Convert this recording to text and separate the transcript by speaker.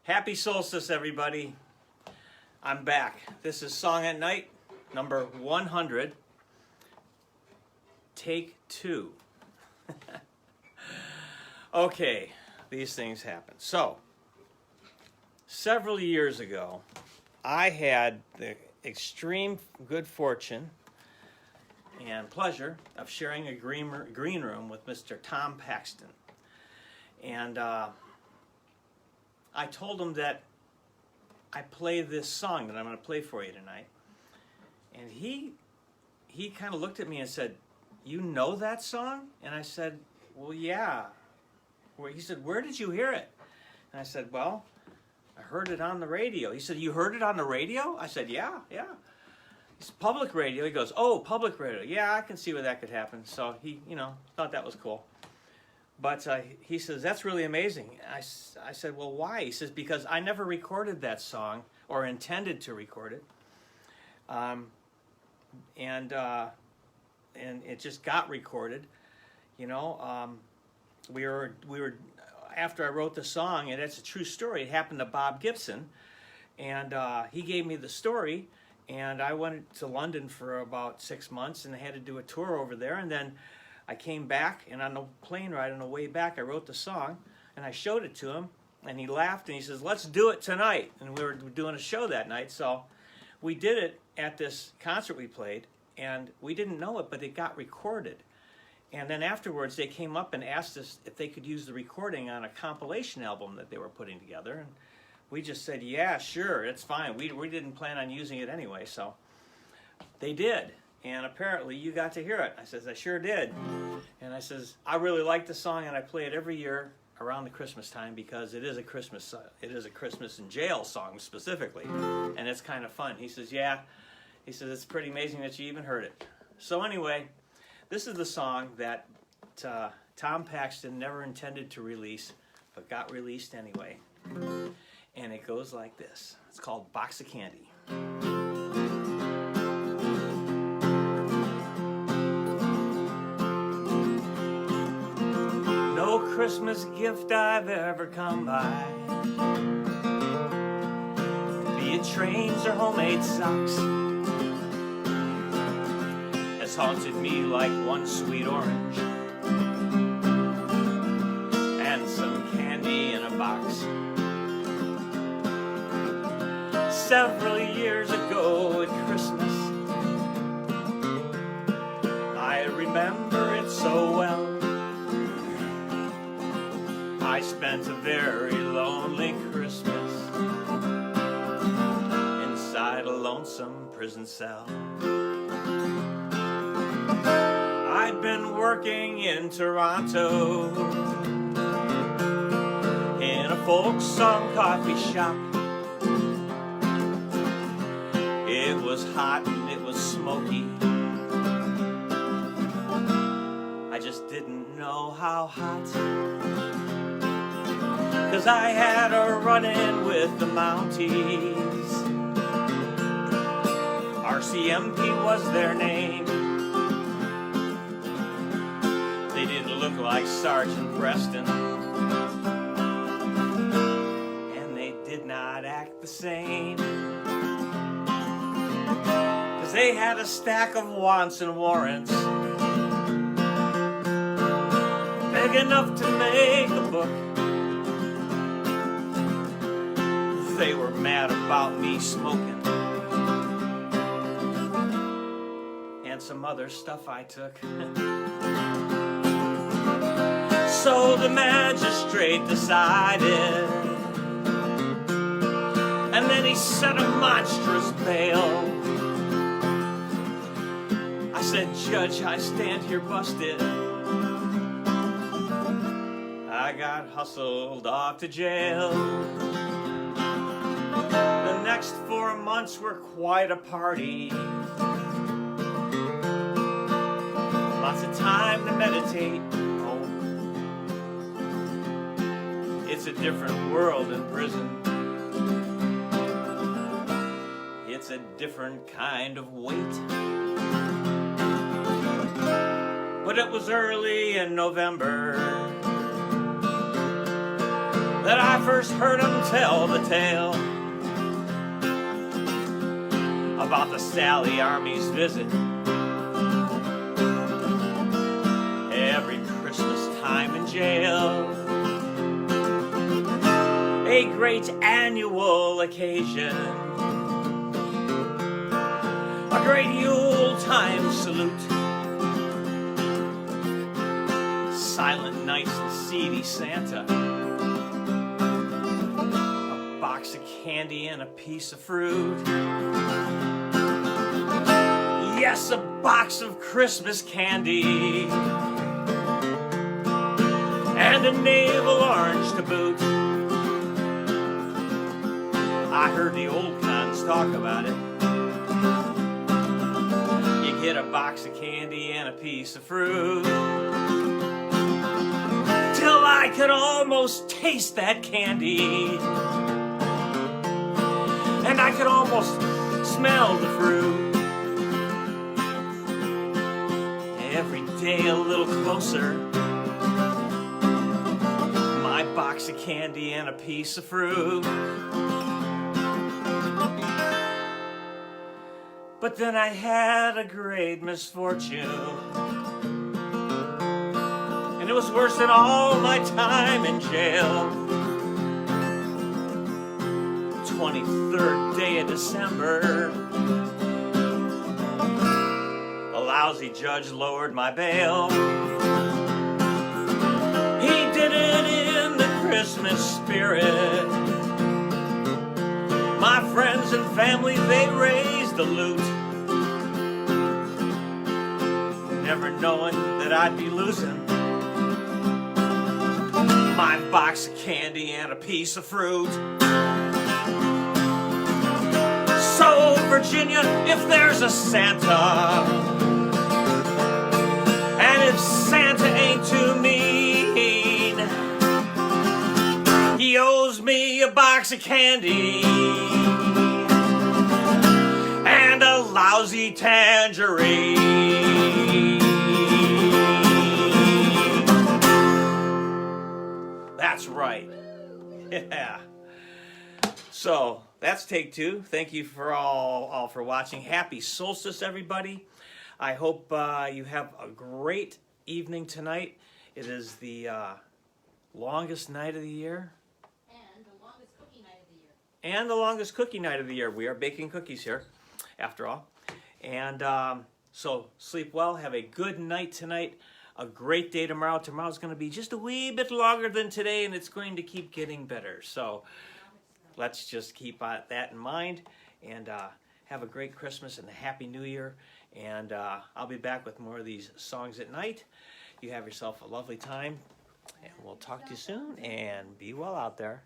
Speaker 1: Happy solstice, everybody. I'm back. This is Song at Night, number 100, take 2. Okay, these things happen. So, several years ago, I had the extreme good fortune and pleasure of sharing a green room with Mr. Tom Paxton. And I told him that I play this song that I'm going to play for you tonight. And he kind of looked at me and said, "You know that song?" And I said, "Well, yeah." He said, "Where did you hear it?" And I said, "Well, I heard it on the radio." He said, "You heard it on the radio?" I said, yeah. It's public radio. He goes, "Oh, public radio. Yeah, I can see where that could happen." So he, thought that was cool. But he says, "That's really amazing." I said, "Well, why?" He says, "Because I never recorded that song or intended to record it. And it just got recorded. We were after I wrote the song, and it's a true story. It happened to Bob Gibson, and he gave me the story, and I went to London for about 6 months, and I had to do a tour over there, and then I came back, and on the plane ride on the way back, I wrote the song, and I showed it to him, and he laughed, and he says, "Let's do it tonight." And we were doing a show that night, so we did it at this concert we played, and we didn't know it, but it got recorded. And then afterwards, they came up and asked us if they could use the recording on a compilation album that they were putting together, and we just said, "Yeah, sure, it's fine." We didn't plan on using it anyway, so they did. And apparently you got to hear it. I says, "I sure did." And I says, "I really like the song, and I play it every year around the Christmas time because it is a Christmas in jail song specifically, and it's kind of fun." He says, "Yeah." He says, "It's pretty amazing that you even heard it." So anyway, this is the song that Tom Paxton never intended to release, but got released anyway. And it goes like this. It's called "Box of Candy." No Christmas gift I've ever come by, be it trains or homemade socks, has haunted me like one sweet orange and some candy in a box. Several years ago at Christmas, I remember it so well. I spent a very lonely Christmas inside a lonesome prison cell. I'd been working in Toronto in a folk song coffee shop. It was hot and it was smoky. I just didn't know how hot, 'cause I had a run-in with the Mounties. RCMP was their name. They didn't look like Sergeant Preston, and they did not act the same, 'cause they had a stack of wants and warrants big enough to make a book. They were mad about me smoking and some other stuff I took. So the magistrate decided, and then he set a monstrous bail. I said, "Judge, I stand here busted. I got hustled off to jail." The next 4 months were quite a party. Lots of time to meditate. Oh, it's a different world in prison. It's a different kind of weight. But it was early in November, that I first heard him tell the tale about the Sally Army's visit every Christmas time in jail. A great annual occasion, a great Yuletime salute, silent nights and seedy Santa, a box of candy and a piece of fruit. Yes, a box of Christmas candy and a navel orange to boot. I heard the old cons talk about it. You get a box of candy and a piece of fruit, till I could almost taste that candy, and I could almost smell the fruit. Every day a little closer, my box of candy and a piece of fruit. But then I had a great misfortune, and it was worse than all my time in jail. 23rd day of December, a lousy judge lowered my bail. He did it in the Christmas spirit. My friends and family, they raised the loot, never knowing that I'd be losing my box of candy and a piece of fruit. So, Virginia, if there's a Santa, and if Santa ain't too mean, he owes me a box of candy and a lousy tangerine. That's right. Yeah. So that's take two. Thank you for all for watching. Happy solstice, everybody. I hope you have a great evening tonight. It is the longest night of the year.
Speaker 2: And the longest cookie night of the year.
Speaker 1: And the longest cookie night of the year. We are baking cookies here, after all. And so sleep well. Have a good night tonight. A great day tomorrow. Tomorrow's going to be just a wee bit longer than today, and it's going to keep getting better. So let's just keep that in mind. And have a great Christmas and a Happy New Year. And I'll be back with more of these songs at night. You have yourself a lovely time. And we'll talk to you soon. And be well out there.